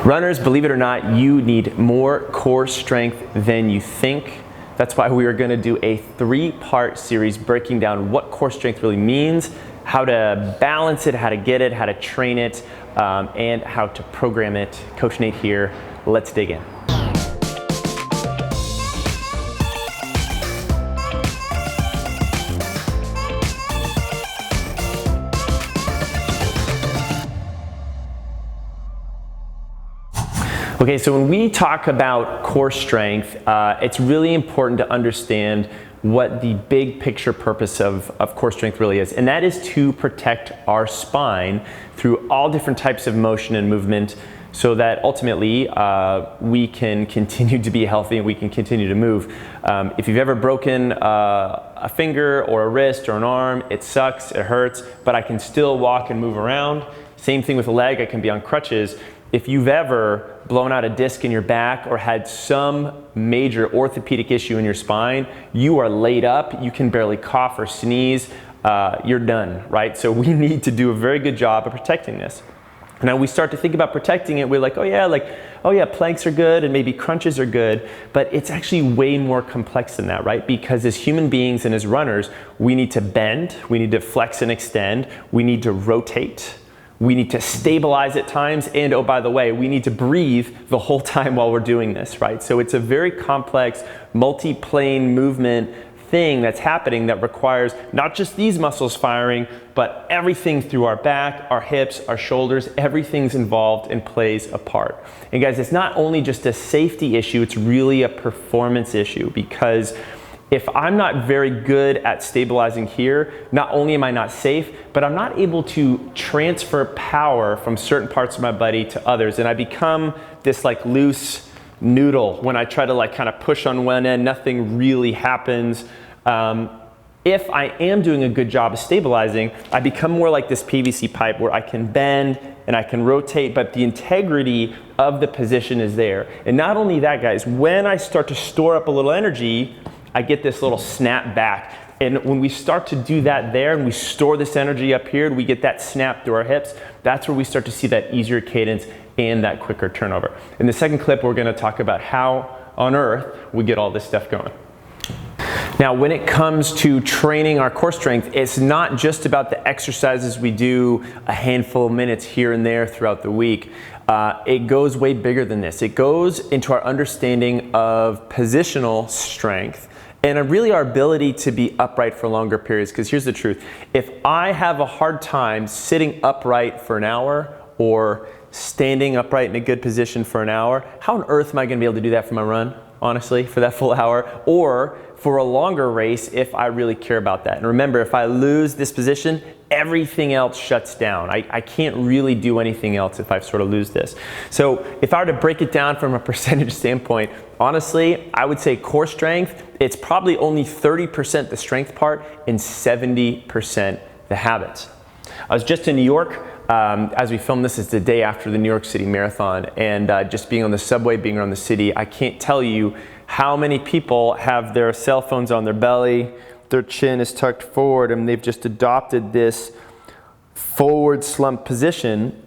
Runners, believe it or not, you need more core strength than you think. That's why we are going to do a 3-part series breaking down what core strength really means, how to balance it, how to get it, how to train it, and how to program it. Coach Nate here. Let's dig in. Okay, so when we talk about core strength, it's really important to understand what the big picture purpose of core strength really is, and that is to protect our spine through all different types of motion and movement so that ultimately we can continue to be healthy and we can continue to move. If you've ever broken a finger or a wrist or an arm, it sucks, it hurts, but I can still walk and move around. Same thing with a leg, I can be on crutches. If you've ever blown out a disc in your back or had some major orthopedic issue in your spine, you are laid up, you can barely cough or sneeze, you're done, right? So we need to do a very good job of protecting this. Now we start to think about protecting it, we're like, oh yeah, planks are good and maybe crunches are good, but it's actually way more complex than that, right? Because as human beings and as runners, we need to bend, we need to flex and extend, we need to rotate, we need to stabilize at times, and oh, by the way, we need to breathe the whole time while we're doing this, right? So it's a very complex, multi-plane movement thing that's happening that requires not just these muscles firing, but everything through our back, our hips, our shoulders, everything's involved and plays a part. And guys, it's not only just a safety issue, it's really a performance issue, because if I'm not very good at stabilizing here, not only am I not safe, but I'm not able to transfer power from certain parts of my body to others. And I become this like loose noodle. When I try to like kind of push on one end, nothing really happens. If I am doing a good job of stabilizing, I become more like this PVC pipe where I can bend and I can rotate, but the integrity of the position is there. And not only that, guys, when I start to store up a little energy, I get this little snap back. And when we start to do that there and we store this energy up here and we get that snap through our hips, that's where we start to see that easier cadence and that quicker turnover. In the second clip, we're gonna talk about how on earth we get all this stuff going. Now, when it comes to training our core strength, it's not just about the exercises we do a handful of minutes here and there throughout the week. It goes way bigger than this. It goes into our understanding of positional strength and really our ability to be upright for longer periods. Because here's the truth. If I have a hard time sitting upright for an hour or standing upright in a good position for an hour, how on earth am I going to be able to do that for my run, honestly, for that full hour? Or for a longer race if I really care about that. And remember, if I lose this position, everything else shuts down. I can't really do anything else if I sort of lose this. So if I were to break it down from a percentage standpoint, honestly, I would say core strength, it's probably only 30% the strength part and 70% the habits. I was just in New York. As we film this, it's the day after the New York City Marathon, and just being on the subway, being around the city, I can't tell you how many people have their cell phones on their belly, their chin is tucked forward, and they've just adopted this forward slump position.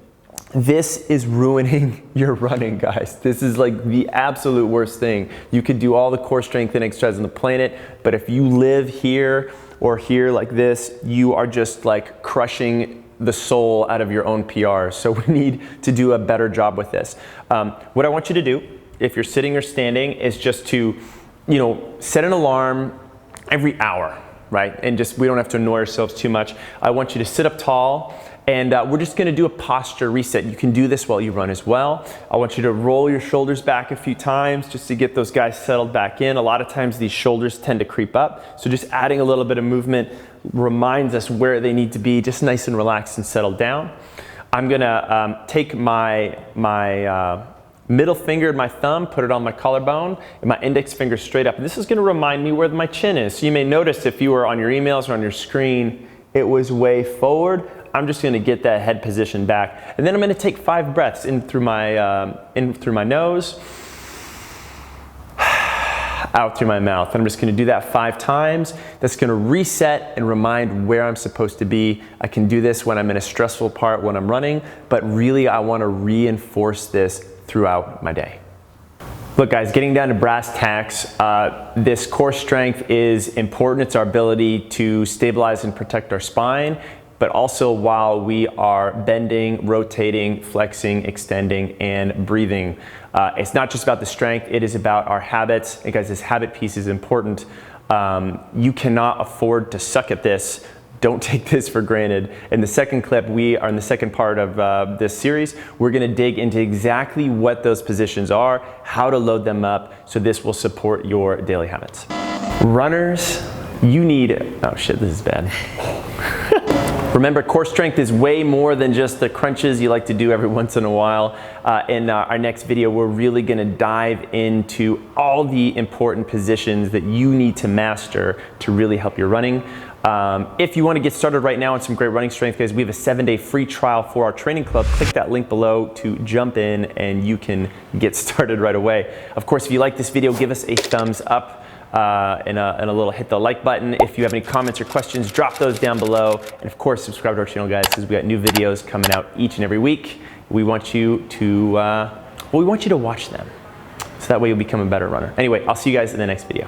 This is ruining your running, guys. This is like the absolute worst thing. You could do all the core strength and exercise on the planet, but if you live here or here like this, you are just like crushing the soul out of your own PR. So we need to do a better job with this. What I want you to do, if you're sitting or standing, is just to, set an alarm every hour, right? And just, we don't have to annoy ourselves too much. I want you to sit up tall, and we're just gonna do a posture reset. You can do this while you run as well. I want you to roll your shoulders back a few times just to get those guys settled back in. A lot of times these shoulders tend to creep up. So just adding a little bit of movement reminds us where they need to be, just nice and relaxed and settled down. I'm gonna take my middle finger and my thumb, put it on my collarbone, and my index finger straight up. And this is gonna remind me where my chin is. So you may notice if you were on your emails or on your screen, it was way forward. I'm just gonna get that head position back. And then I'm gonna take 5 breaths in through my nose, out through my mouth. I'm just gonna do that 5 times. That's gonna reset and remind where I'm supposed to be. I can do this when I'm in a stressful part when I'm running, but really I wanna reinforce this throughout my day. Look guys, getting down to brass tacks, this core strength is important. It's our ability to stabilize and protect our spine, but also while we are bending, rotating, flexing, extending, and breathing. It's not just about the strength, it is about our habits. And guys, this habit piece is important. You cannot afford to suck at this. Don't take this for granted. In the second clip, we are in the second part of this series. We're gonna dig into exactly what those positions are, how to load them up, so this will support your daily habits. Runners, you need, oh shit, this is bad. Remember, core strength is way more than just the crunches you like to do every once in a while. In our next video, we're really gonna dive into all the important positions that you need to master to really help your running. If you want to get started right now on some great running strength, guys, we have a 7-day free trial for our training club. Click that link below to jump in and you can get started right away. Of course, if you like this video, give us a thumbs up and a little hit the like button. If you have any comments or questions, drop those down below. And of course, subscribe to our channel, guys, because we got new videos coming out each and every week. We want you to, we want you to watch them. So that way you'll become a better runner. Anyway, I'll see you guys in the next video.